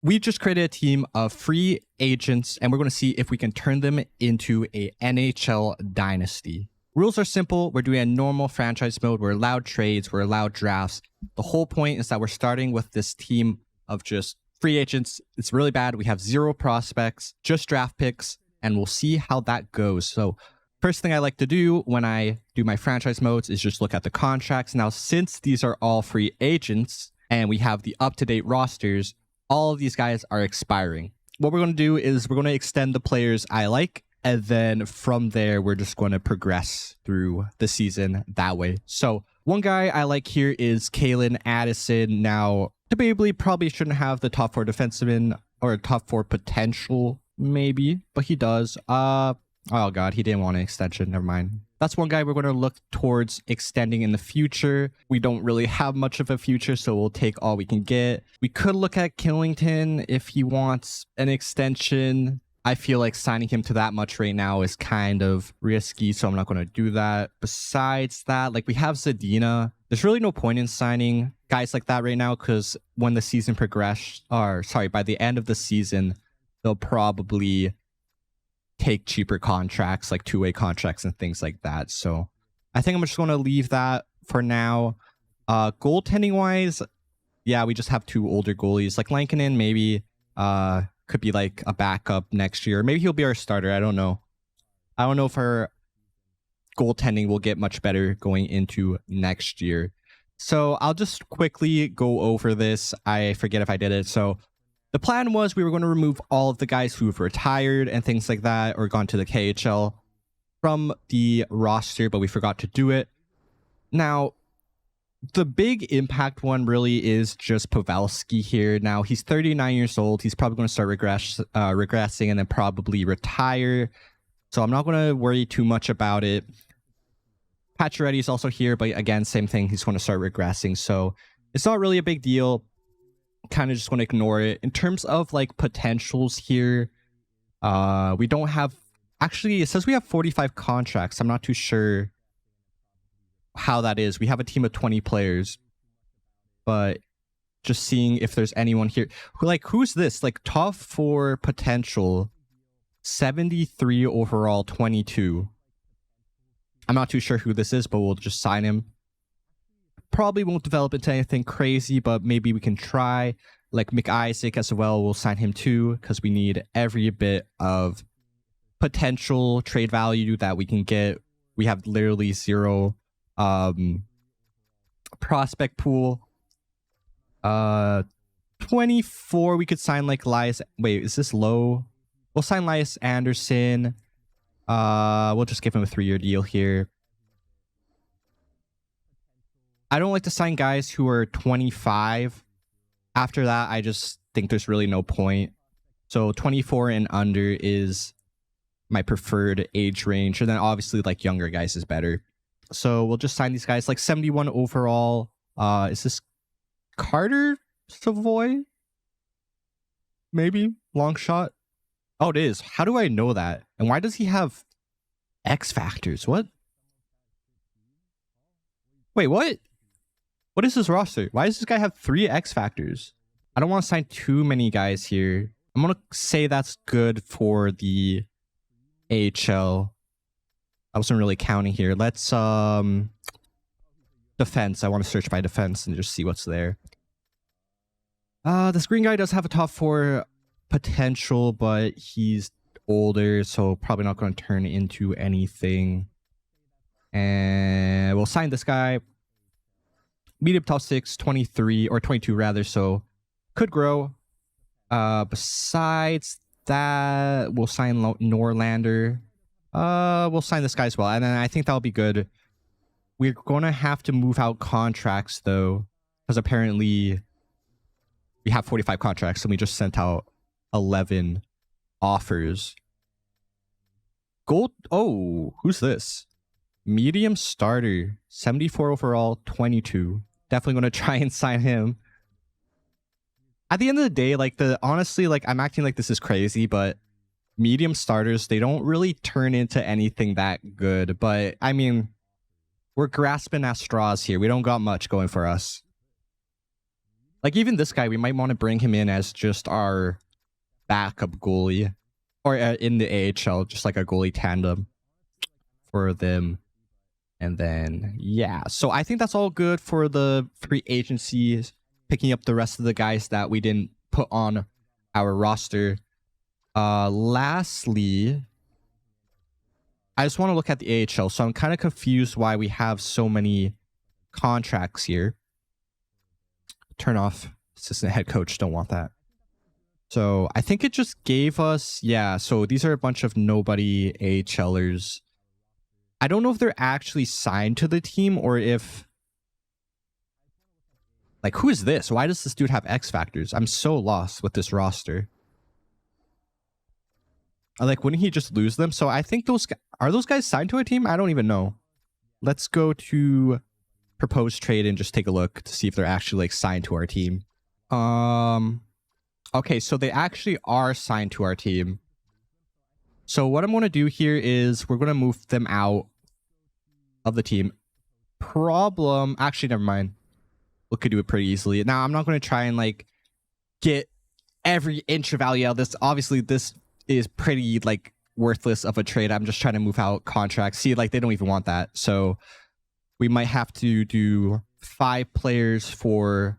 We just created a team of free agents, and we're going to see if we can turn them into a NHL Dynasty. Rules are simple. We're doing a normal franchise mode. We're allowed trades. We're allowed drafts. The whole point is that we're starting with this team of just free agents. It's really bad. We have 0 prospects, just draft picks, and we'll see how that goes. So first thing I like to do when I do my franchise modes is just look at the contracts. Now, since these are all free agents and we have the up-to-date rosters, all of these guys are expiring. What we're going to do is we're going to extend the players I like, and then from there, we're just going to progress through the season that way. So one guy I like here is Kalen Addison. Now, debatably, probably shouldn't have the top 4 defenseman or top 4 potential, maybe, but he does. Oh God, he didn't want an extension. Never mind. That's one guy we're going to look towards extending in the future. We don't really have much of a future, so we'll take all we can get. We could look at Killington if he wants an extension. I feel like signing him to that much right now is kind of risky, so I'm not going to do that. Besides that, like we have Zadina. There's really no point in signing guys like that right now because when the season by the end of the season, they'll probably take cheaper contracts like 2-way contracts and things like that. So I think I'm just going to leave that for now. Goaltending wise, yeah, we just have 2 older goalies. Like Lankinen maybe could be like a backup next year. Maybe he'll be our starter. I don't know. I don't know if our goaltending will get much better going into next year. So I'll just quickly go over this. I forget if I did it. So the plan was we were going to remove all of the guys who've retired and things like that or gone to the KHL from the roster, but we forgot to do it. Now, the big impact one really is just Pavelski here. Now, he's 39 years old. He's probably going to start regressing and then probably retire. So I'm not going to worry too much about it. Pacioretty is also here, but again, same thing. He's going to start regressing. So it's not really a big deal. Kind of just want to ignore it. In terms of like potentials here, we don't have, actually it says we have 45 contracts. I'm not too sure how that is. We have a team of 20 players, but just seeing if there's anyone here who, like, who's this? Like top 4 potential, 73 overall, 22. I'm not too sure who this is, but we'll just sign him. Probably won't develop into anything crazy, but maybe we can try. Like McIsaac as well, we'll sign him too, because we need every bit of potential trade value that we can get. We have literally 0 prospect pool. 24, we could sign like Elias. Wait, is this low? We'll sign Elias Anderson. We'll just give him a 3-year deal here. I don't like to sign guys who are 25. After that, I just think there's really no point. So 24 and under is my preferred age range. And then obviously like younger guys is better. So we'll just sign these guys. Like 71 overall. Is this Carter Savoy? Maybe? Long shot? Oh, it is. How do I know that? And why does he have X factors? What? Wait, what? What is this roster? Why does this guy have 3 X factors? I don't want to sign too many guys here. I'm going to say that's good for the AHL. I wasn't really counting here. Let's defense. I want to search by defense and just see what's there. This green guy does have a top 4 potential, but he's older, so probably not going to turn into anything. And we'll sign this guy. Medium top 6, 23 or 22 rather, so could grow. Besides that, we'll sign Norlander. We'll sign this guy as well, and then I think that'll be good. We're going to have to move out contracts though, because apparently we have 45 contracts and we just sent out 11 offers. Gold. Oh, who's this? Medium starter, 74 overall, 22. Definitely going to try and sign him. At the end of the day, like honestly, like I'm acting like this is crazy, but medium starters, they don't really turn into anything that good. But I mean, we're grasping at straws here. We don't got much going for us. Like even this guy, we might want to bring him in as just our backup goalie, or in the AHL, just like a goalie tandem for them. And then, yeah. So I think that's all good for the free agencies, picking up the rest of the guys that we didn't put on our roster. Lastly, I just want to look at the AHL. So I'm kind of confused why we have so many contracts here. Turn off assistant head coach. Don't want that. So I think it just gave us, yeah. So these are a bunch of nobody AHLers. I don't know if they're actually signed to the team or if, like, who is this? Why does this dude have X factors? I'm so lost with this roster. Like, wouldn't he just lose them? So I think are those guys signed to a team? I don't even know. Let's go to proposed trade and just take a look to see if they're actually like signed to our team. Okay, so they actually are signed to our team. So what I'm going to do here is we're going to move them out of the team. Actually, never mind. We could do it pretty easily. Now, I'm not going to try and like get every inch of value out of this. Obviously, this is pretty like worthless of a trade. I'm just trying to move out contracts. See, like they don't even want that. So we might have to do 5 players for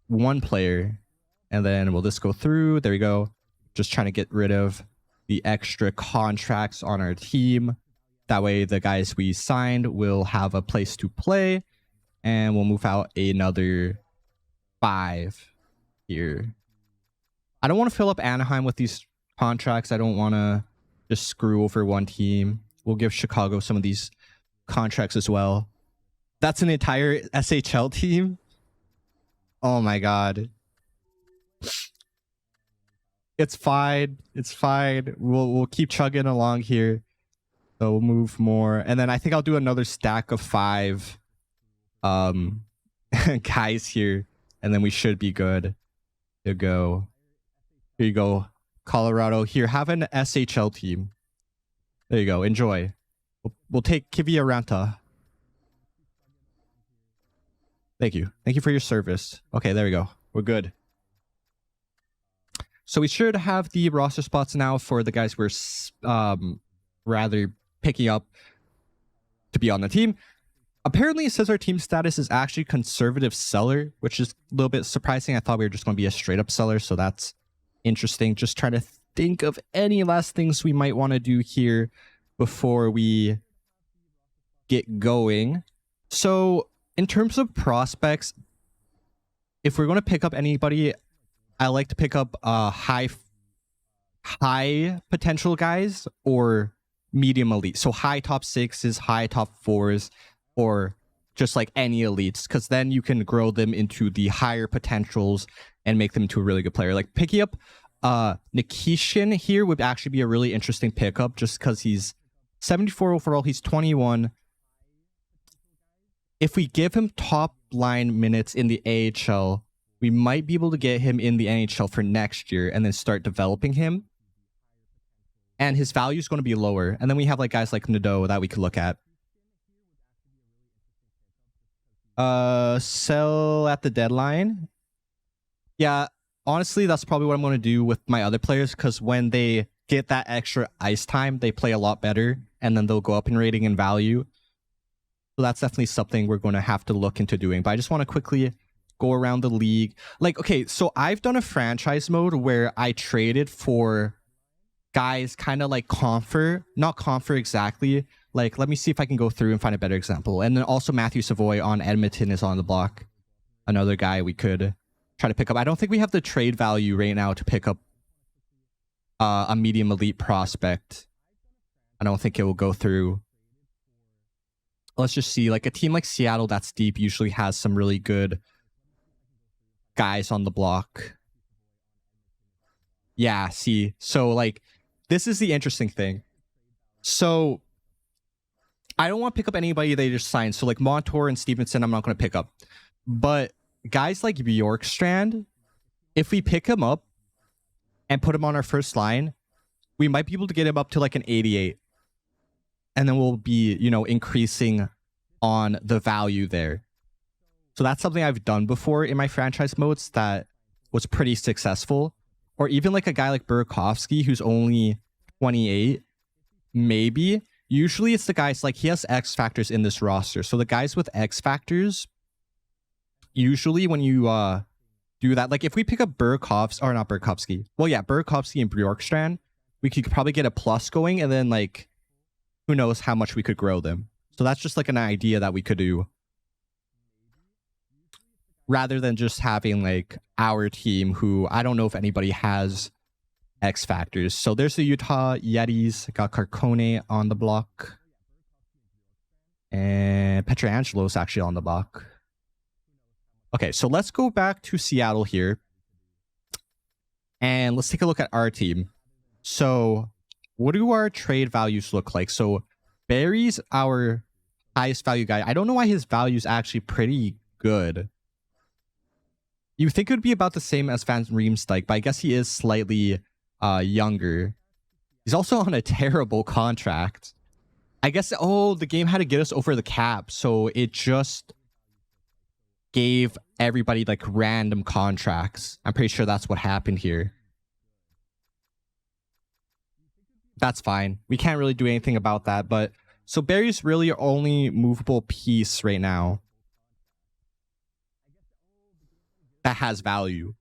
1 player. And then will this go through? There we go. Just trying to get rid of the extra contracts on our team. That way the guys we signed will have a place to play. And we'll move out another 5 here. I don't want to fill up Anaheim with these contracts. I don't want to just screw over one team. We'll give Chicago some of these contracts as well. That's an entire SHL team. Oh my god. It's fine. It's fine. We'll keep chugging along here. So we'll move more. And then I think I'll do another stack of 5 guys here. And then we should be good to go. Here you go. Colorado. Here, have an SHL team. There you go. Enjoy. We'll take Kiviranta. Thank you. Thank you for your service. Okay, there we go. We're good. So we should have the roster spots now for the guys we're rather picking up to be on the team. Apparently, it says our team status is actually conservative seller, which is a little bit surprising. I thought we were just going to be a straight up seller, so that's interesting. Just trying to think of any last things we might want to do here before we get going. So in terms of prospects, if we're going to pick up anybody, I like to pick up high potential guys or medium elite. So high top 6s, high top 4s, or just like any elites, because then you can grow them into the higher potentials and make them into a really good player. Like picking up Nikishin here would actually be a really interesting pickup just because he's 74 overall. He's 21. If we give him top line minutes in the AHL, we might be able to get him in the NHL for next year and then start developing him. And his value is going to be lower. And then we have like guys like Nadeau that we could look at. Sell at the deadline. Yeah, honestly, that's probably what I'm going to do with my other players, because when they get that extra ice time, they play a lot better, and then they'll go up in rating and value. So that's definitely something we're going to have to look into doing. But I just want to quickly go around the league. Like, okay, so I've done a franchise mode where I traded for guys kind of like not Confer exactly. Like, let me see if I can go through and find a better example. And then also Matthew Savoy on Edmonton is on the block. Another guy we could try to pick up. I don't think we have the trade value right now to pick up a medium elite prospect. I don't think it will go through. Let's just see. Like a team like Seattle that's deep usually has some really good guys on the block. Yeah, see. So like this is the interesting thing. So I don't want to pick up anybody they just signed. So like Montour and Stevenson, I'm not going to pick up. But guys like Bjorkstrand, if we pick him up and put him on our first line, we might be able to get him up to like an 88. And then we'll be, you know, increasing on the value there. So that's something I've done before in my franchise modes that was pretty successful. Or even like a guy like Burakovsky who's only 28, maybe. Usually it's the guys like he has X factors in this roster. So the guys with X factors, usually when you do that, like if we pick up Burakovsky, or not Burakovsky, well yeah, Burakovsky and Bjorkstrand, we could probably get a plus going, and then like who knows how much we could grow them. So that's just like an idea that we could do, rather than just having like our team who I don't know if anybody has X factors. So there's the Utah Yetis, got Carcone on the block, and Petrangelo's actually on the block. Okay, so let's go back to Seattle here, and let's take a look at our team. So what do our trade values look like? So Barry's our highest value guy. I don't know why his value is actually pretty good. You think it would be about the same as Van Riemsdyk, but I guess he is slightly younger. He's also on a terrible contract. I guess, oh, the game had to get us over the cap, so it just gave everybody like random contracts. I'm pretty sure that's what happened here. That's fine. We can't really do anything about that, but so Barry's really our only movable piece right now that has value.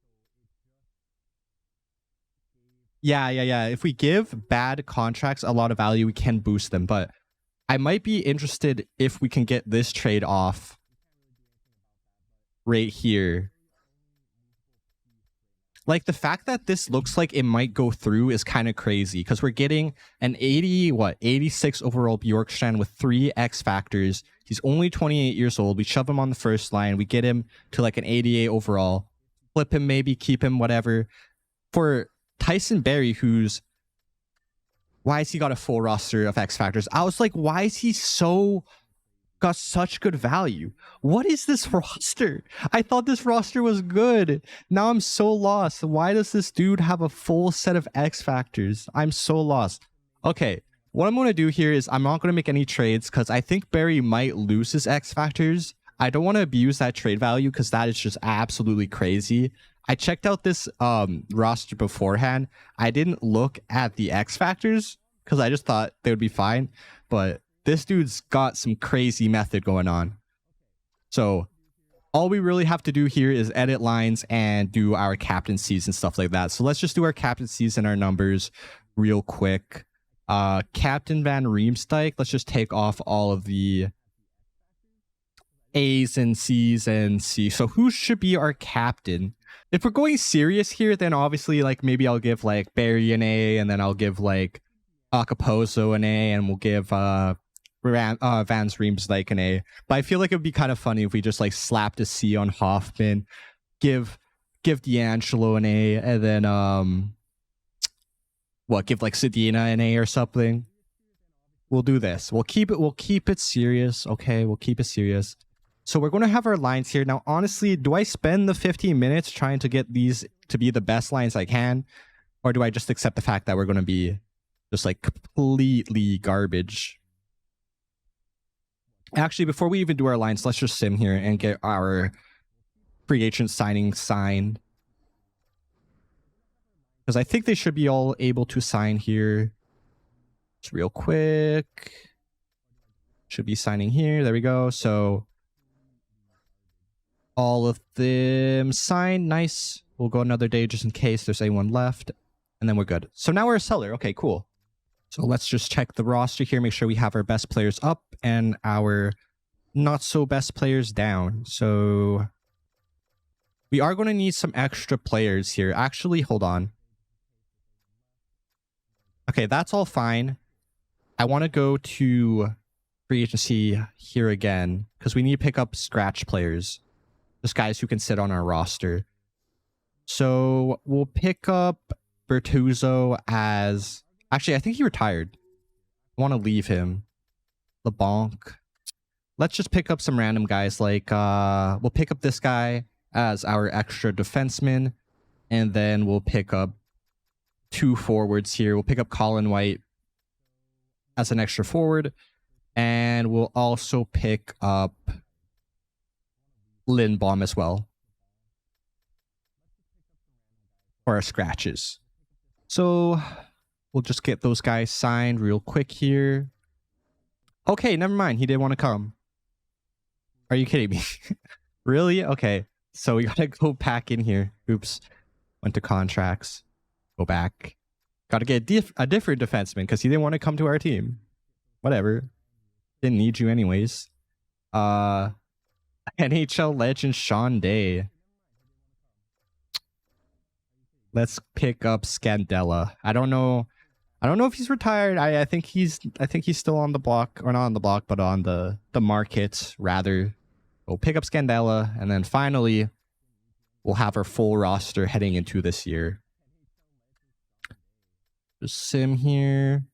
Yeah. If we give bad contracts a lot of value, we can boost them. But I might be interested if we can get this trade off right here. Like the fact that this looks like it might go through is kind of crazy because we're getting an 86 overall Bjorkstrand with 3 X factors. He's only 28 years old. We shove him on the first line. We get him to like an 88 overall. Flip him, maybe keep him, whatever. For Tyson Barrie, who's... why has he got a full roster of X factors? I was like, why is he got such good value? What is this roster? I thought this roster was good. Now I'm so lost. Why does this dude have a full set of X factors? I'm so lost. Okay, what I'm going to do here is I'm not going to make any trades because I think Barrie might lose his X factors. I don't want to abuse that trade value because that is just absolutely crazy. I checked out this roster beforehand. I didn't look at the X factors because I just thought they would be fine, but this dude's got some crazy method going on. So all we really have to do here is edit lines and do our captaincies and stuff like that. So let's just do our captaincies and our numbers real quick. Captain Van Riemsdyk, let's just take off all of the A's and C's and C. So who should be our captain? If we're going serious here, then obviously like maybe I'll give like Barrie an A, and then I'll give like Akapozo an A, and we'll give Van Riemsdyk an A. But I feel like it would be kind of funny if we just like slapped a C on Hoffman, give D'Angelo an A, and then give like Sedina an A or something. We'll do this. We'll keep it serious. Okay, we'll keep it serious. So we're going to have our lines here. Now, honestly, do I spend the 15 minutes trying to get these to be the best lines I can? Or do I just accept the fact that we're going to be just like completely garbage? Actually, before we even do our lines, let's just sim here and get our free agent signing signed. Because I think they should be all able to sign here. Just real quick. Should be signing here. There we go. So all of them signed. Nice. We'll go another day just in case there's anyone left. And then we're good. So now we're a seller. Okay, cool. So let's just check the roster here. Make sure we have our best players up and our not so best players down. So we are going to need some extra players here. Actually, hold on. Okay, that's all fine. I want to go to free agency here again because we need to pick up scratch players. Just guys who can sit on our roster. So we'll pick up Bertuzzo as... Actually, I think he retired. I want to leave him. LeBlanc. Let's just pick up some random guys. Like, we'll pick up this guy as our extra defenseman. And then we'll pick up 2 forwards here. We'll pick up Colin White as an extra forward. And we'll also pick up Lindbaum as well. For our scratches. So we'll just get those guys signed real quick here. Okay, never mind. He didn't want to come. Are you kidding me? Really? Okay. So we gotta go back in here. Oops. Went to contracts. Go back. Gotta get a different defenseman because he didn't want to come to our team. Whatever. Didn't need you anyways. NHL legend Sean Day. Let's pick up Scandella. I don't know if he's retired. I think he's still on the block, or not on the block, but on the market rather. We'll pick up Scandella, and then finally we'll have our full roster heading into this year. Just sim here.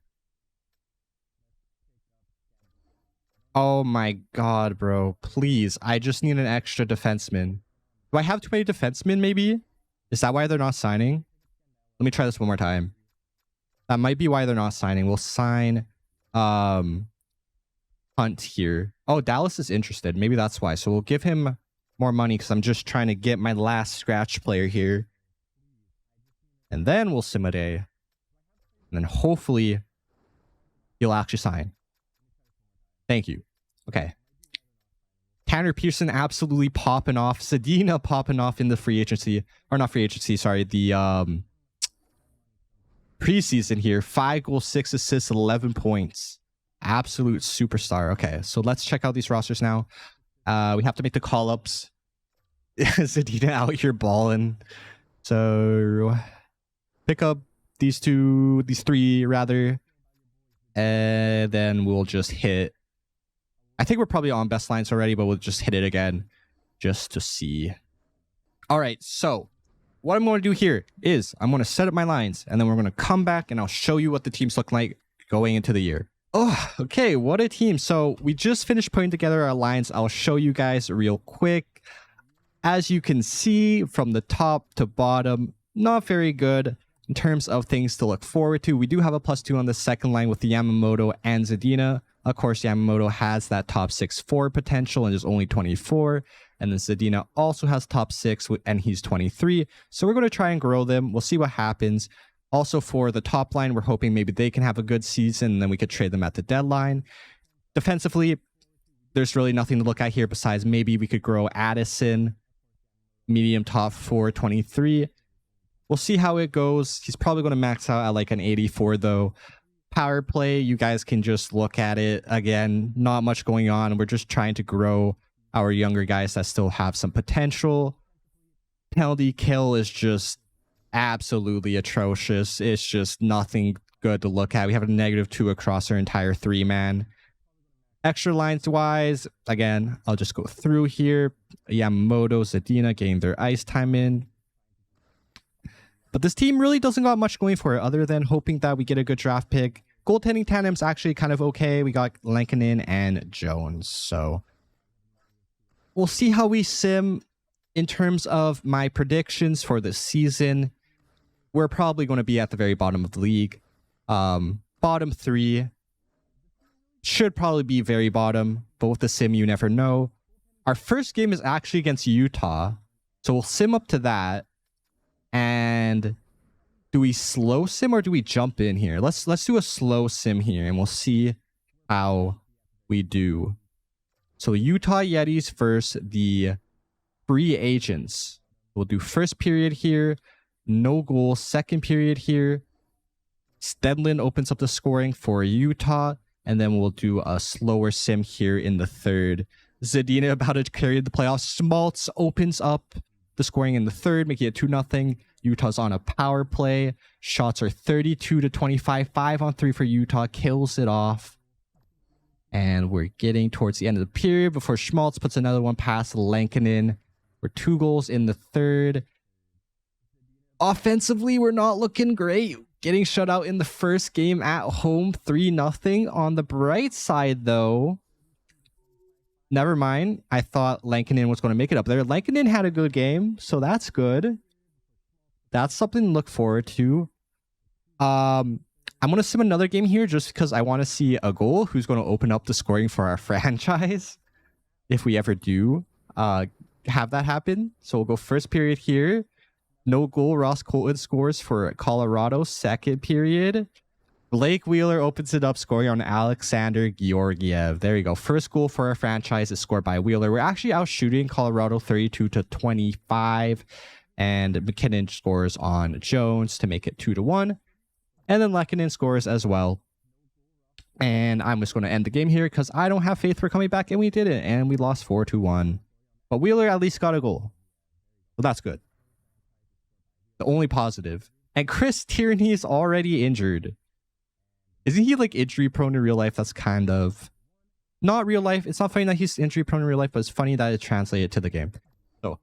Oh my god, bro. Please. I just need an extra defenseman. Do I have too many defensemen, maybe? Is that why they're not signing? Let me try this one more time. That might be why they're not signing. We'll sign Hunt here. Oh, Dallas is interested. Maybe that's why. So we'll give him more money because I'm just trying to get my last scratch player here. And then we'll sim a day. And then hopefully he'll actually sign. Thank you. Okay. Tanner Pearson absolutely popping off. Zadina popping off in the free agency. Or not free agency, sorry. The preseason here. 5 goals, 6 assists, 11 points. Absolute superstar. Okay, so let's check out these rosters now. We have to make the call-ups. Zadina out here balling. So pick up these 3 rather. And then we'll just hit. I think we're probably on best lines already, but we'll just hit it again just to see. All right, so what I'm going to do here is I'm going to set up my lines, and then we're going to come back, and I'll show you what the teams look like going into the year. Oh, okay, what a team. So we just finished putting together our lines. I'll show you guys real quick. As you can see, from the top to bottom, not very good in terms of things to look forward to. We do have a +2 on the second line with the Yamamoto and Zadina. Of course, Yamamoto has that top 6 forward potential and is only 24. And then Zadina also has top 6 and he's 23. So we're going to try and grow them. We'll see what happens. Also for the top line, we're hoping maybe they can have a good season and then we could trade them at the deadline. Defensively, there's really nothing to look at here besides maybe we could grow Addison, medium top 4, 23. We'll see how it goes. He's probably going to max out at like an 84 though. Power play, you guys can just look at it. Again, not much going on. We're just trying to grow our younger guys that still have some potential. Penalty kill is just absolutely atrocious. It's just nothing good to look at. We have a -2 across our entire 3-man. Extra lines wise, again, I'll just go through here. Yamamoto, Zadina getting their ice time in. But this team really doesn't got much going for it other than hoping that we get a good draft pick. Goaltending tandem's actually kind of okay. We got Lankinen and Jones. So we'll see how we sim. In terms of my predictions for this season, we're probably going to be at the very bottom of the league. Bottom 3 should probably be very bottom. But with the sim, you never know. Our first game is actually against Utah. So we'll sim up to that. And do we slow sim or do we jump in here? Let's do a slow sim here and we'll see how we do. So Utah Yetis versus the free agents. We'll do first period here. No goal. Second period here. Stedlin opens up the scoring for Utah. And then we'll do a slower sim here in the third. Zadina about to carry the playoffs. Schmaltz opens up the scoring in the third, making it 2-0. Utah's on a power play. Shots are 32-25. 5-on-3 for Utah. Kills it off. And we're getting towards the end of the period before Schmaltz puts another one past Lankinen. We're 2 goals in the third. Offensively, we're not looking great. Getting shut out in the first game at home, 3-0. On the bright side, though, never mind. I thought Lankinen was going to make it up there. Lankinen had a good game, so that's good. That's something to look forward to. I'm going to sim another game here just because I want to see a goal. Who's going to open up the scoring for our franchise? If we ever do have that happen. So we'll go first period here. No goal. Ross Colton scores for Colorado. Second period. Blake Wheeler opens it up, scoring on Alexander Georgiev. There you go. First goal for our franchise is scored by Wheeler. We're actually out shooting Colorado 32-25. And McKinnon scores on Jones to make it 2-1. And then Lehkonen scores as well. And I'm just going to end the game here because I don't have faith we're coming back, and we did it. And we lost 4-1. But Wheeler at least got a goal. So that's good. The only positive. And Chris Tierney is already injured. Isn't he like injury prone in real life? That's kind of not real life. It's not funny that he's injury prone in real life, but it's funny that it translated to the game. So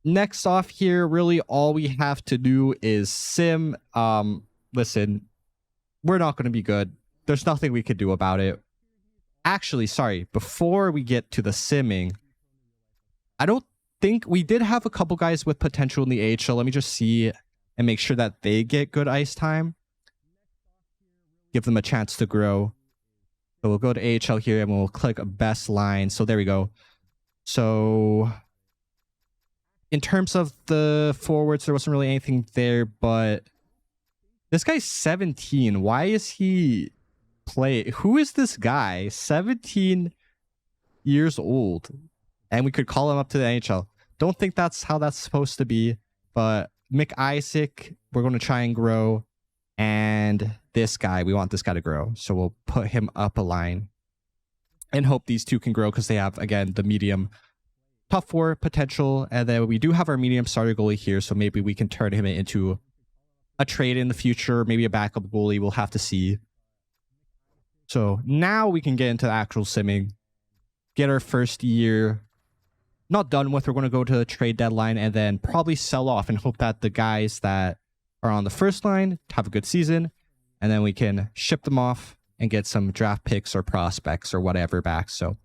next off here, really all we have to do is sim. Listen, we're not going to be good. There's nothing we could do about it. Actually, sorry, before we get to the simming, I don't think we did have a couple guys with potential in the AHL. Let me just see and make sure that they get good ice time. Give them a chance to grow. So we'll go to AHL here and we'll click best line. So there we go. So in terms of the forwards, there wasn't really anything there, but this guy's 17. Why is he play? Who is this guy? 17 years old. And we could call him up to the NHL. Don't think that's how that's supposed to be. But Mick Isaac, we're going to try and grow. And this guy, we want this guy to grow. So we'll put him up a line and hope these two can grow because they have, again, the medium top four potential. And then we do have our medium starter goalie here. So maybe we can turn him into a trade in the future. Maybe a backup goalie. We'll have to see. So now we can get into the actual simming. Get our first year not done with. We're going to go to the trade deadline and then probably sell off and hope that the guys that are on the first line have a good season, and then we can ship them off and get some draft picks or prospects or whatever back. So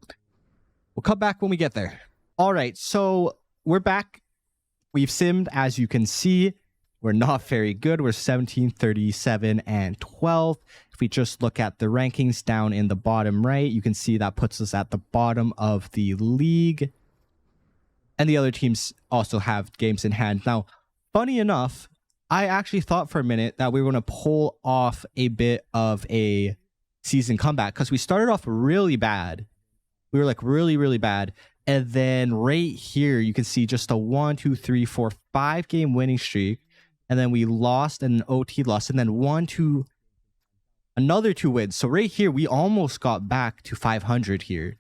we'll come back when we get there. All right, so we're back. We've simmed, as you can see. We're not very good. We're 17, 37, and 12. If we just look at the rankings down in the bottom right, you can see that puts us at the bottom of the league. And the other teams also have games in hand. Now, funny enough, I actually thought for a minute that we were going to pull off a bit of a season comeback because we started off really bad. We were like really, really bad. And then right here, you can see just a 1, 2, 3, 4, 5 game winning streak. And then we lost and OT lost. And then another 2 wins. So right here, we almost got back to 500 here.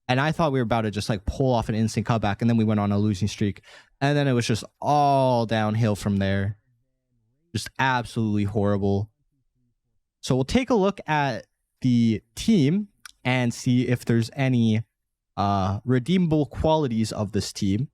And I thought we were about to just like pull off an instant comeback. And then we went on a losing streak. And then it was just all downhill from there. Just absolutely horrible. So we'll take a look at the team and see if there's any redeemable qualities of this team.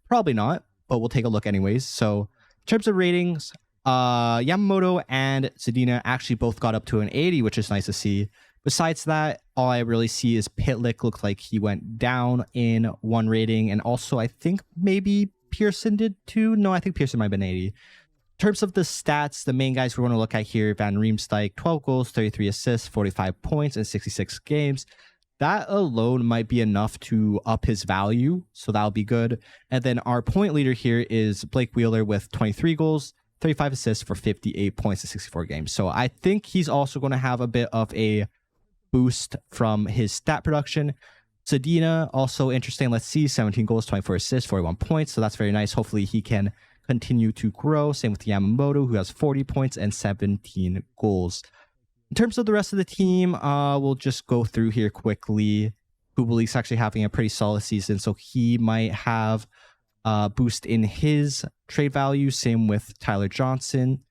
Probably not, but we'll take a look anyways. So in terms of ratings, Yamamoto and Zadina actually both got up to an 80, which is nice to see. Besides that, all I really see is Pitlick looked like he went down in 1 rating. And also, I think maybe Pearson did too. No, I think Pearson might have been 80. In terms of the stats, the main guys we're going to look at here, Van Riemsdyk, 12 goals, 33 assists, 45 points in 66 games. That alone might be enough to up his value, so that'll be good. And then our point leader here is Blake Wheeler with 23 goals, 35 assists for 58 points in 64 games. So I think he's also going to have a bit of a boost from his stat production. Zadina, also interesting. Let's see, 17 goals, 24 assists, 41 points. So that's very nice. Hopefully he can continue to grow. Same with Yamamoto, who has 40 points and 17 goals. In terms of the rest of the team, we'll just go through here quickly. Kubelik's actually having a pretty solid season, so he might have a boost in his trade value. Same with Tyler Johnson.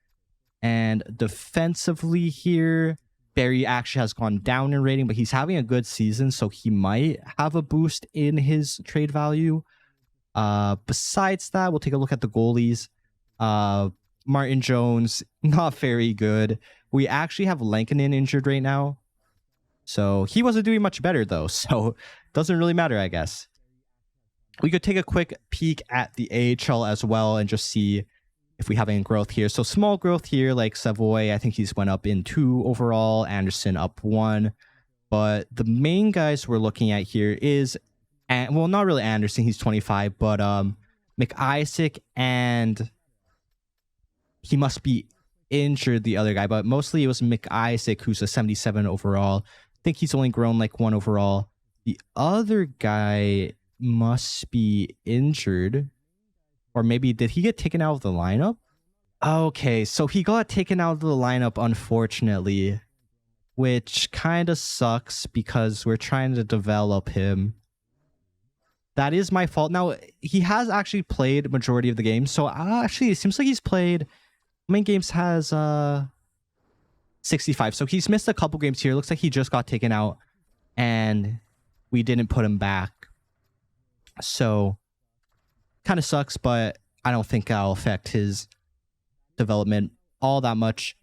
And defensively here, Barry actually has gone down in rating, but he's having a good season, so he might have a boost in his trade value. Besides that, we'll take a look at the goalies. Martin Jones, not very good. We actually have Lehkonen injured right now. So he wasn't doing much better though. So doesn't really matter, I guess. We could take a quick peek at the AHL as well and just see if we have any growth here. So small growth here, like Savoy, I think he's went up in 2 overall. Anderson up 1. But the main guys we're looking at here is and well, not really Anderson, he's 25, but McIsaac, and he must be injured, the other guy, but mostly it was McIsaac, who's a 77 overall. I think he's only grown like 1 overall. The other guy must be injured, or maybe did he get taken out of the lineup? Okay, so he got taken out of the lineup, unfortunately, which kind of sucks because we're trying to develop him. That is my fault. Now, he has actually played majority of the games, so actually it seems like he's played... How many games has 65? So he's missed a couple games here. Looks like he just got taken out and we didn't put him back. So kind of sucks, but I don't think that'll affect his development all that much.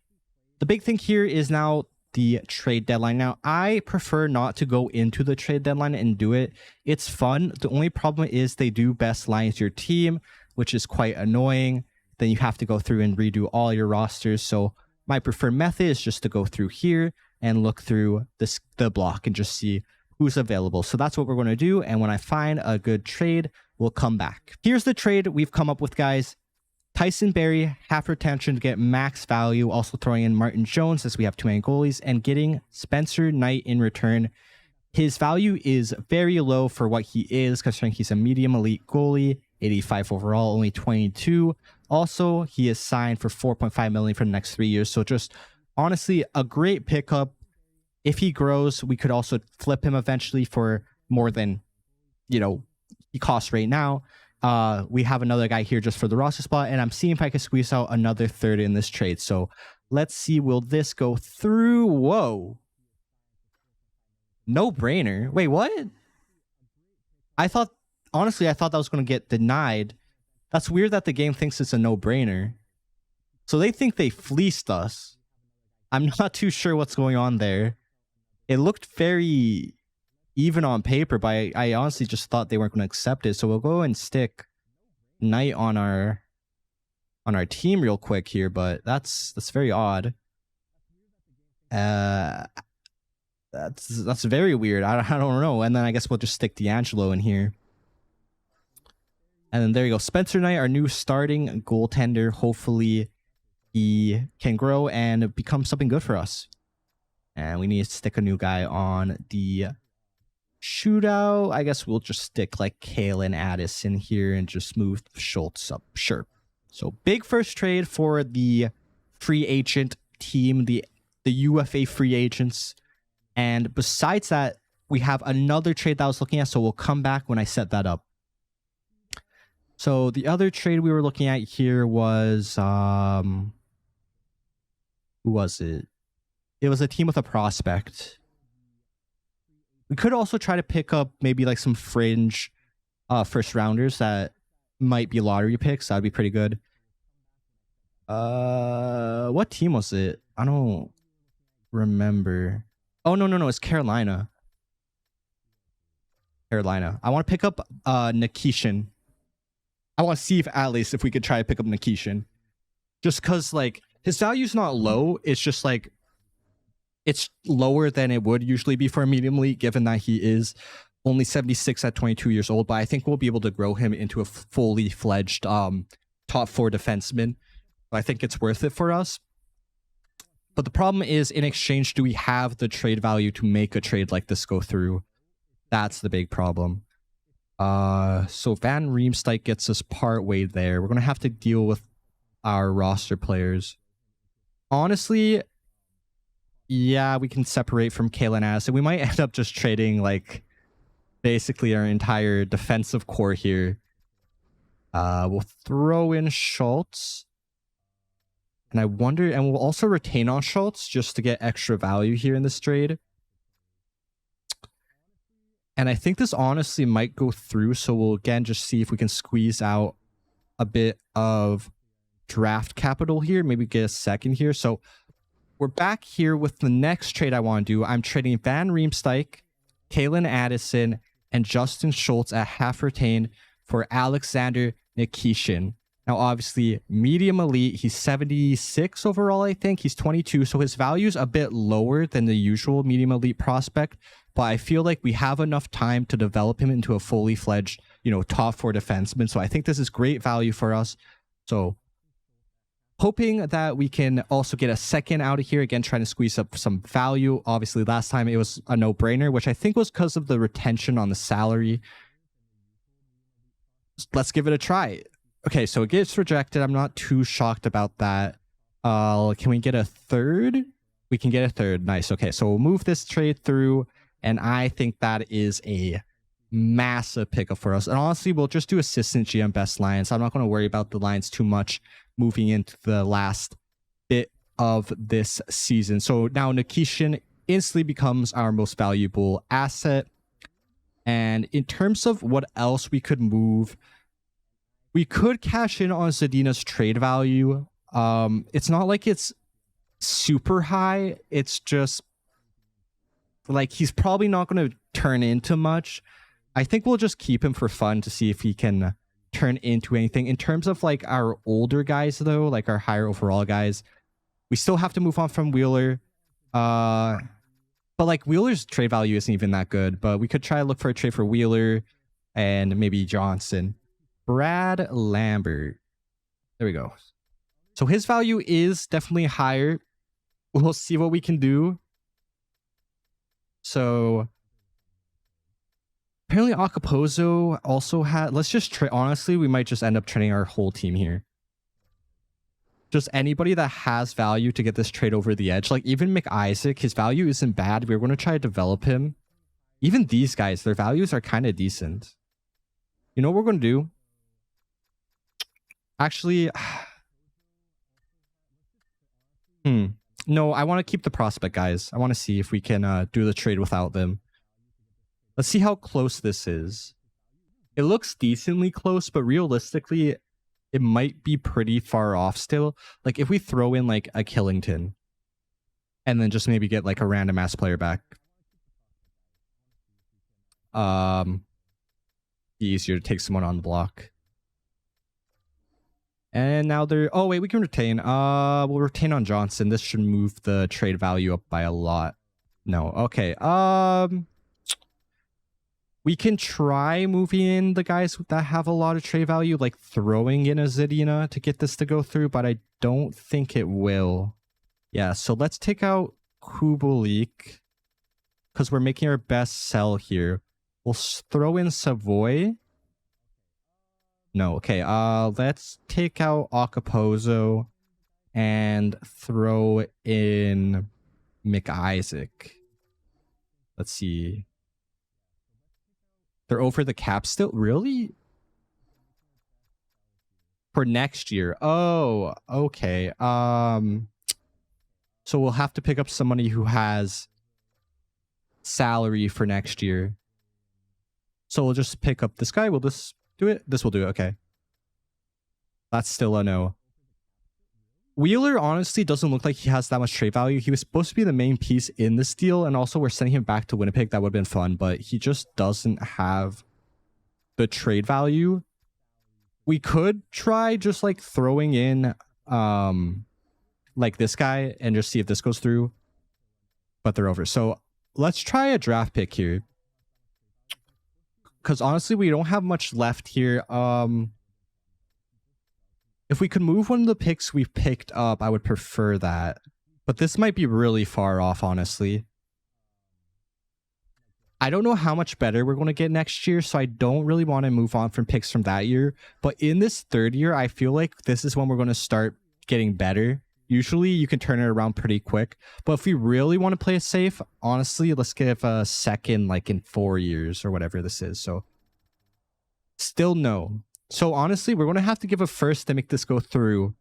The big thing here is now the trade deadline. Now, I prefer not to go into the trade deadline and do it. It's fun. The only problem is they do best lines your team, which is quite annoying. Then you have to go through and redo all your rosters. So my preferred method is just to go through here and look through the block and just see who's available. So that's what we're going to do. And when I find a good trade, we'll come back. Here's the trade we've come up with, guys. Tyson Barrie, half retention to get max value. Also throwing in Martin Jones as we have 2 main goalies, and getting Spencer Knight in return. His value is very low for what he is, considering he's a medium elite goalie, 85 overall, only 22. Also, he is signed for $4.5 million for the next 3 years. So just honestly, a great pickup. If he grows, we could also flip him eventually for more than, he costs right now. We have another guy here just for the roster spot, and I'm seeing if I can squeeze out another third in this trade. So let's see, will this go through? Whoa. No brainer. Wait, what? Honestly, I thought that was going to get denied. That's weird that the game thinks it's a no-brainer. So they think they fleeced us. I'm not too sure what's going on there. It looked very even on paper, but I honestly just thought they weren't going to accept it. So we'll go and stick Knight on our team real quick here, but that's very odd. That's very weird. I don't know. And then I guess we'll just stick D'Angelo in here. And then there you go. Spencer Knight, our new starting goaltender. Hopefully he can grow and become something good for us. And we need to stick a new guy on the shootout. I guess we'll just stick like Kalen Addison here and just move Schultz up. Sure. So big first trade for the free agent team, the UFA free agents. And besides that, we have another trade that I was looking at. So we'll come back when I set that up. So the other trade we were looking at here was, who was it? It was a team with a prospect. We could also try to pick up maybe like some fringe first rounders that might be lottery picks. That'd be pretty good. What team was it? I don't remember. Oh, no. It's Carolina. I want to pick up Nikishin. I want to see if we could try to pick up Nikishin. Just because, like, his value's not low. It's just, like, it's lower than it would usually be for a medium elite, given that he is only 76 at 22 years old. But I think we'll be able to grow him into a fully fledged top 4 defenseman. I think it's worth it for us. But the problem is, in exchange, do we have the trade value to make a trade like this go through? That's the big problem. So Van Riemsdyk gets us part way there. We're going to have to deal with our roster players. Honestly, yeah, we can separate from Kalen Addison. We might end up just trading, like, basically our entire defensive core here. We'll throw in Schultz. And I wonder, and we'll also retain on Schultz just to get extra value here in this trade. And I think this honestly might go through, so we'll again just see if we can squeeze out a bit of draft capital here, maybe get a second here. So we're back here with the next trade I want to do. I'm trading Van Riemsdyk, Kalen Addison, and Justin Schultz at half retained for Alexander Nikishin. Now, obviously, medium elite, he's 76 overall, I think. He's 22, so his value is a bit lower than the usual medium elite prospect. but I feel like we have enough time to develop him into a fully fledged, you know, top 4 defenseman. So I think this is great value for us. So hoping that we can also get a second out of here. Again, trying to squeeze up some value. Obviously, last time it was a no-brainer, which I think was because of the retention on the salary. Let's give it a try. Okay, so it gets rejected. I'm not too shocked about that. Can we get a third? We can get a third. Nice. Okay, so we'll move this trade through, and I think that is a massive pickup for us. And honestly, we'll just do assistant GM best lines. I'm not going to worry about the lines too much moving into the last bit of this season. So now Nikishin instantly becomes our most valuable asset. And in terms of what else we could move, we could cash in on Zadina's trade value. It's not like it's super high. It's just like he's probably not going to turn into much. I think we'll just keep him for fun to see if he can turn into anything. In terms of like our older guys though, like our higher overall guys, we still have to move on from Wheeler. But like Wheeler's trade value isn't even that good, but we could try to look for a trade for Wheeler and maybe Johnson. Brad Lambert. There we go. So his value is definitely higher. We'll see what we can do. So apparently Acapozzo also had, let's just trade. Honestly, we might just end up trading our whole team here. Just anybody that has value to get this trade over the edge. Like even McIsaac, his value isn't bad. We're going to try to develop him. Even these guys, their values are kind of decent. You know what we're going to do? Actually, no, I want to keep the prospect guys. I want to see if we can do the trade without them. Let's see how close this is. It looks decently close, but realistically, it might be pretty far off still. Like if we throw in like a Killington and then just maybe get like a random ass player back. Be easier to take someone on the block. And now they're, oh wait, we can retain. We'll retain on Johnson. This should move the trade value up by a lot. No, okay. We can try moving in the guys that have a lot of trade value, like throwing in a Zadina to get this to go through, but I don't think it will. Yeah, so let's take out Kubelik because we're making our best sell here. We'll throw in Savoy. No, okay. Let's take out Acapozzo and throw in McIsaac. Let's see. They're over the cap still? Really? For next year. Oh, okay. So we'll have to pick up somebody who has salary for next year. So we'll just pick up this guy. Will this do it? This will do it. Okay. That's still a no. Wheeler honestly doesn't look like he has that much trade value. He was supposed to be the main piece in this deal, and also we're sending him back to Winnipeg. That would have been fun, but he just doesn't have the trade value. We could try just like throwing in like this guy and just see if this goes through, but they're over. So let's try a draft pick here, because honestly we don't have much left here. If we could move one of the picks we've picked up, I would prefer that. But this might be really far off, honestly. I don't know how much better we're going to get next year, so I don't really want to move on from picks from that year. But in this third year, I feel like this is when we're going to start getting better. Usually, you can turn it around pretty quick. But if we really want to play it safe, honestly, let's give a second like in 4 years or whatever this is. So still no. So honestly, we're going to have to give a first to make this go through.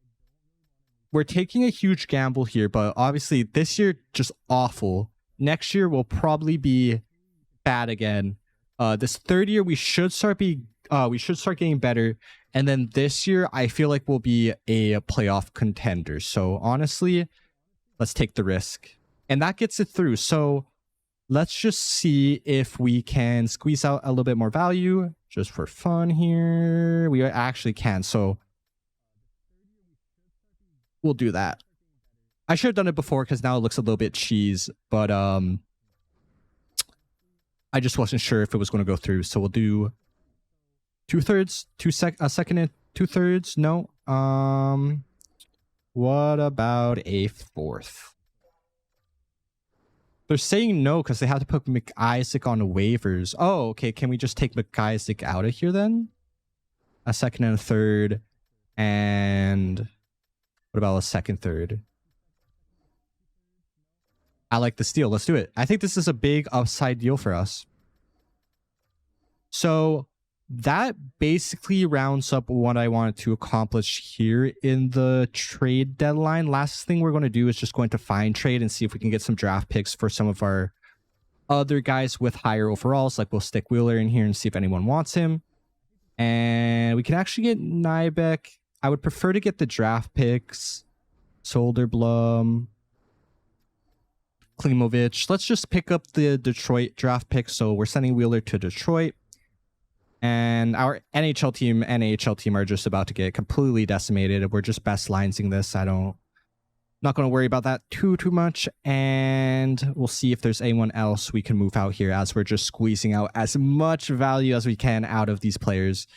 We're taking a huge gamble here, but obviously this year, just awful. Next year will probably be bad again. This third year, we should start getting better. And then this year, I feel like we'll be a playoff contender. So honestly, let's take the risk. And that gets it through. So let's just see if we can squeeze out a little bit more value just for fun here. We actually can. So we'll do that. I should have done it before because now it looks a little bit cheese. But I just wasn't sure if it was going to go through. So we'll do 2/3, a second and 2/3. No. What about a fourth? They're saying no because they have to put McIsaac on the waivers. Oh, okay. Can we just take McIsaac out of here then? A second and a third. And what about a second, third? I like the steal. Let's do it. I think this is a big upside deal for us. So that basically rounds up what I wanted to accomplish here in the trade deadline. Last thing we're going to do is just going to find trade and see if we can get some draft picks for some of our other guys with higher overalls. Like we'll stick Wheeler in here and see if anyone wants him. And we can actually get Nybeck. I would prefer to get the draft picks. Solderblom. Klimovich. Let's just pick up the Detroit draft pick. So we're sending Wheeler to Detroit. And our NHL team and AHL team are just about to get completely decimated. We're just best linesing this. Not going to worry about that too much. And we'll see if there's anyone else we can move out here as we're just squeezing out as much value as we can out of these players.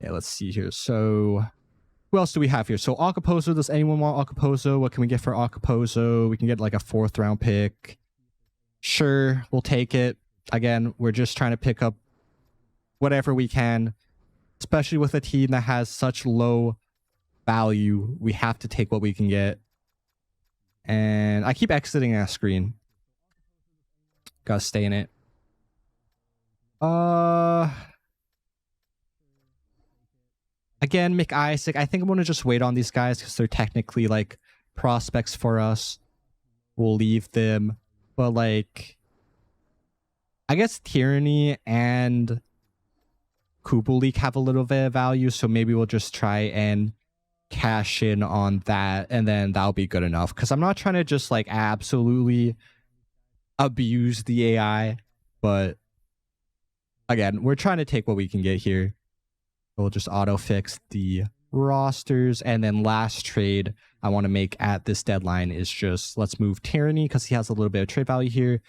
Yeah, let's see here. So who else do we have here? So Okposo, does anyone want Okposo? What can we get for Okposo? We can get like a 4th round pick. Sure, we'll take it. Again, we're just trying to pick up whatever we can, especially with a team that has such low value. We have to take what we can get. And I keep exiting that screen. Gotta stay in it. Again, McIsaac. I think I'm gonna just wait on these guys because they're technically like prospects for us. We'll leave them. But like, I guess Tyranny and Kubelik have a little bit of value, so maybe we'll just try and cash in on that, and then that'll be good enough. Because I'm not trying to just like absolutely abuse the AI, but again, we're trying to take what we can get here. We'll just auto fix the rosters, and then last trade I want to make at this deadline is just let's move Tyranny because he has a little bit of trade value here.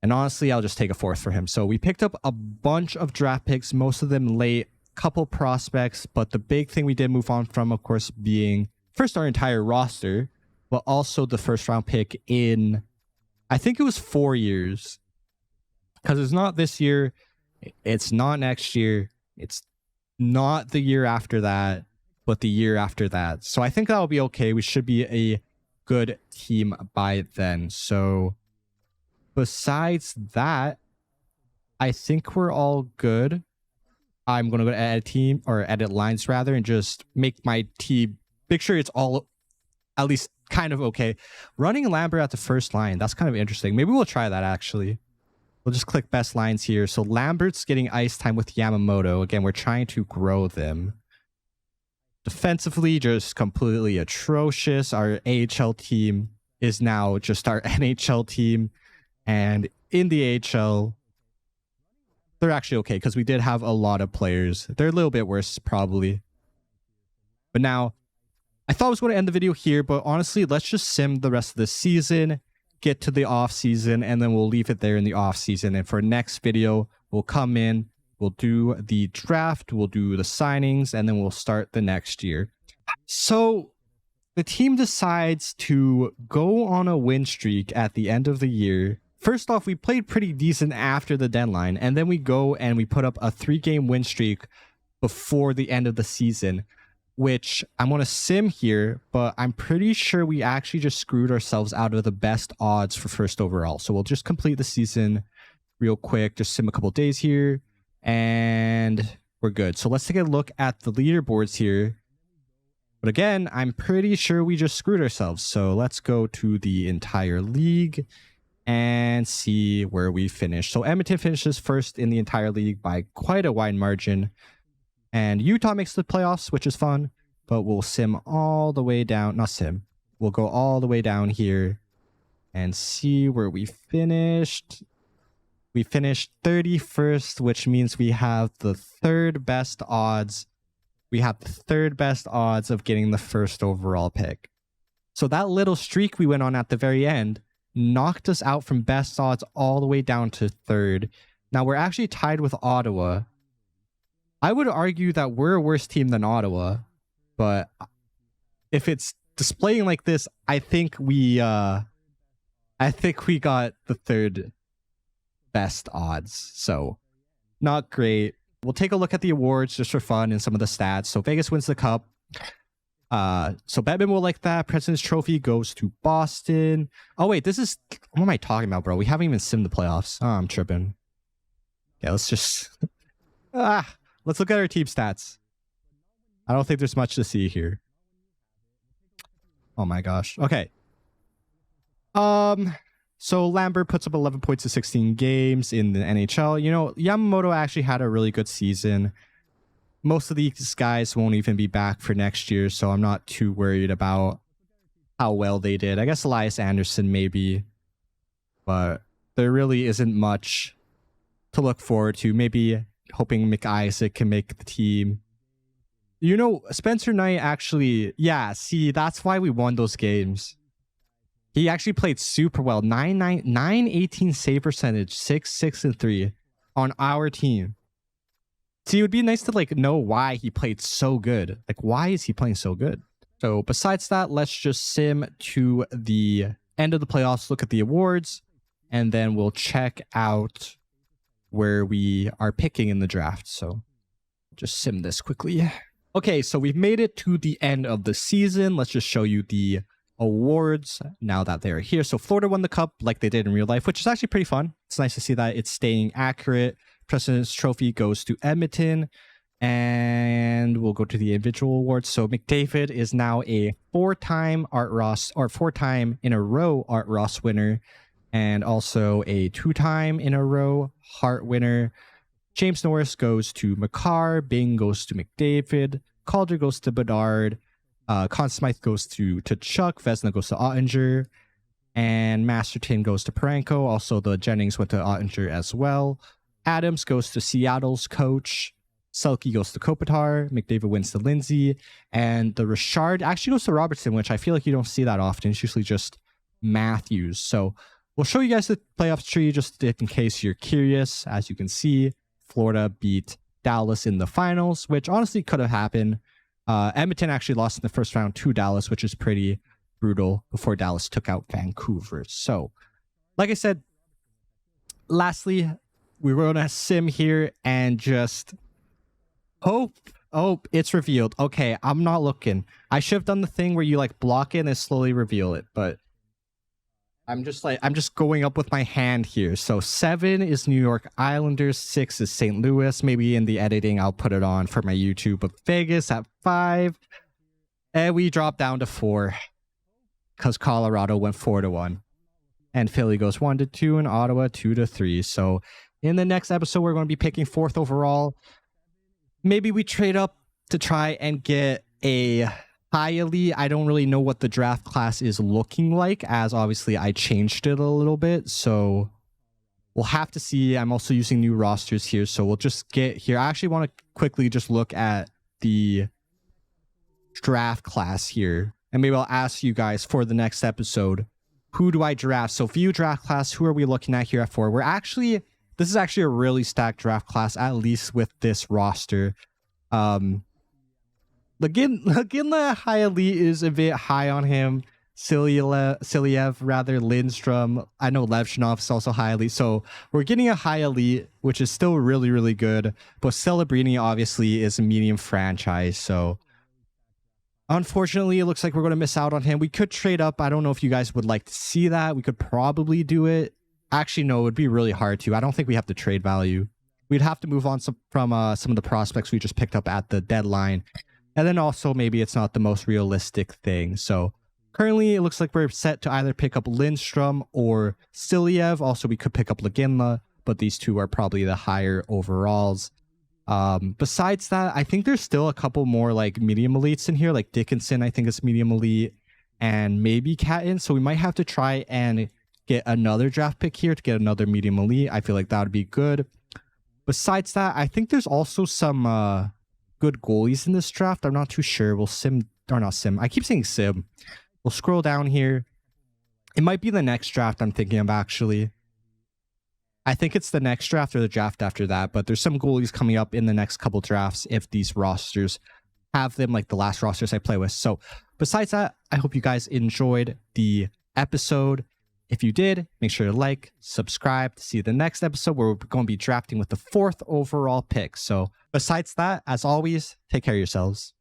And honestly, I'll just take a 4th for him. So we picked up a bunch of draft picks, most of them late, couple prospects, but the big thing we did move on from, of course, being first our entire roster, but also the 1st round pick in, I think it was 4 years. Because it's not this year, it's not next year, it's not the year after that, but the year after that. So I think that'll be okay. We should be a good team by then. So besides that, I think we're all good. I'm going to go to edit team, or edit lines rather, and just make my team, make sure it's all at least kind of okay. Running Lambert at the first line, that's kind of interesting. Maybe we'll try that actually. We'll just click best lines here. So Lambert's getting ice time with Yamamoto. Again, we're trying to grow them. Defensively, just completely atrocious. Our AHL team is now just our NHL team. And in the AHL, they're actually okay because we did have a lot of players. They're a little bit worse, probably. But now, I thought I was going to end the video here, but honestly, let's just sim the rest of the season, get to the off season, and then we'll leave it there in the off season. And for next video, we'll come in, we'll do the draft, we'll do the signings, and then we'll start the next year. So the team decides to go on a win streak at the end of the year. First off, we played pretty decent after the deadline, and then we go and we put up a 3-game win streak before the end of the season, which I'm going to sim here, but I'm pretty sure we actually just screwed ourselves out of the best odds for 1st overall. So we'll just complete the season real quick, just sim a couple days here, and we're good. So let's take a look at the leaderboards here. But again, I'm pretty sure we just screwed ourselves. So let's go to the entire league and see where we finish. So Edmonton finishes 1st in the entire league by quite a wide margin. And Utah makes the playoffs, which is fun. But we'll sim all the way down. Not sim. We'll go all the way down here and see where we finished. We finished 31st, which means we have the 3rd best odds. We have the 3rd best odds of getting the 1st overall pick. So that little streak we went on at the very end knocked us out from best odds all the way down to third. Now we're actually tied with Ottawa. I would argue that we're a worse team than Ottawa, but if it's displaying like this, I think we got the third best odds. So not great. We'll take a look at the awards just for fun and some of the stats. So Vegas wins the cup. So Batman will like that. President's Trophy goes to Boston. Oh wait, this is, what am I talking about, bro? We haven't even simmed the playoffs. Oh, I'm tripping. Yeah, let's just let's look at our team stats. I don't think there's much to see here. Oh my gosh. Okay. So Lambert puts up 11 points in 16 games in the NHL. You know, Yamamoto actually had a really good season. Most of these guys won't even be back for next year, so I'm not too worried about how well they did. I guess Elias Anderson maybe, but there really isn't much to look forward to. Maybe hoping McIsaac can make the team. You know, Spencer Knight actually, yeah, see, that's why we won those games. He actually played super well. 918 save percentage, 6-6-3 on our team. See, it would be nice to like know why he played so good. Like, why is he playing so good? So besides that, let's just sim to the end of the playoffs, look at the awards, and then we'll check out where we are picking in the draft. So just sim this quickly. Okay, so we've made it to the end of the season. Let's just show you the awards now that they're here. So Florida won the cup like they did in real life, which is actually pretty fun. It's nice to see that it's staying accurate. President's Trophy goes to Edmonton, and we'll go to the individual awards. So McDavid is now a four-time in a row Art Ross winner, and also a two-time in a row Hart winner. James Norris goes to Makar, Bing goes to McDavid, Calder goes to Bedard, Conn Smythe goes to Chuck, Vezina goes to Ottinger, and Masterton goes to Parenko. Also, the Jennings went to Ottinger as well. Adams goes to Seattle's coach. Selke goes to Kopitar. McDavid wins to Lindsay. And the Richard actually goes to Robertson, which I feel like you don't see that often. It's usually just Matthews. So we'll show you guys the playoff tree just in case you're curious. As you can see, Florida beat Dallas in the finals, which honestly could have happened. Edmonton actually lost in the first round to Dallas, which is pretty brutal, before Dallas took out Vancouver. So, like I said, lastly, we're going to sim here and just hope it's revealed. Okay, I'm not looking. I should have done the thing where you like block it and slowly reveal it, but I'm just going up with my hand here. So 7 is New York Islanders, 6 is St. Louis. Maybe in the editing I'll put it on for my YouTube. But Vegas at 5, and we drop down to 4 because Colorado went 4-1, and Philly goes 1-2, and Ottawa 2-3. So in the next episode, we're going to be picking 4th overall. Maybe we trade up to try and get a high elite. I don't really know what the draft class is looking like, as obviously I changed it a little bit. So we'll have to see. I'm also using new rosters here. So we'll just get here. I actually want to quickly just look at the draft class here. And maybe I'll ask you guys for the next episode, who do I draft? So view draft class, who are we looking at here at 4? This is actually a really stacked draft class, at least with this roster. Lagin high elite is a bit high on him. Siliev, rather, Lindstrom. I know Levchinov is also high elite. So we're getting a high elite, which is still really, really good. But Celebrini obviously is a medium franchise. So unfortunately, it looks like we're going to miss out on him. We could trade up. I don't know if you guys would like to see that. We could probably do it. Actually, no, it would be really hard to. I don't think we have the trade value. We'd have to move on from some of the prospects we just picked up at the deadline. And then also maybe it's not the most realistic thing. So currently it looks like we're set to either pick up Lindstrom or Siliev. Also, we could pick up Laginla, but these two are probably the higher overalls. Besides that, I think there's still a couple more like medium elites in here. Like Dickinson, I think is medium elite, and maybe Catton. So we might have to try and get another draft pick here to get another medium elite. I feel like that would be good. Besides that, I think there's also some good goalies in this draft. I'm not too sure. We'll sim, or not sim. I keep saying sim. We'll scroll down here. It might be the next draft I'm thinking of, actually. I think it's the next draft or the draft after that, but there's some goalies coming up in the next couple drafts if these rosters have them, like the last rosters I play with. So besides that, I hope you guys enjoyed the episode. If you did, make sure to like, subscribe to see the next episode where we're going to be drafting with the 4th overall pick. So besides that, as always, take care of yourselves.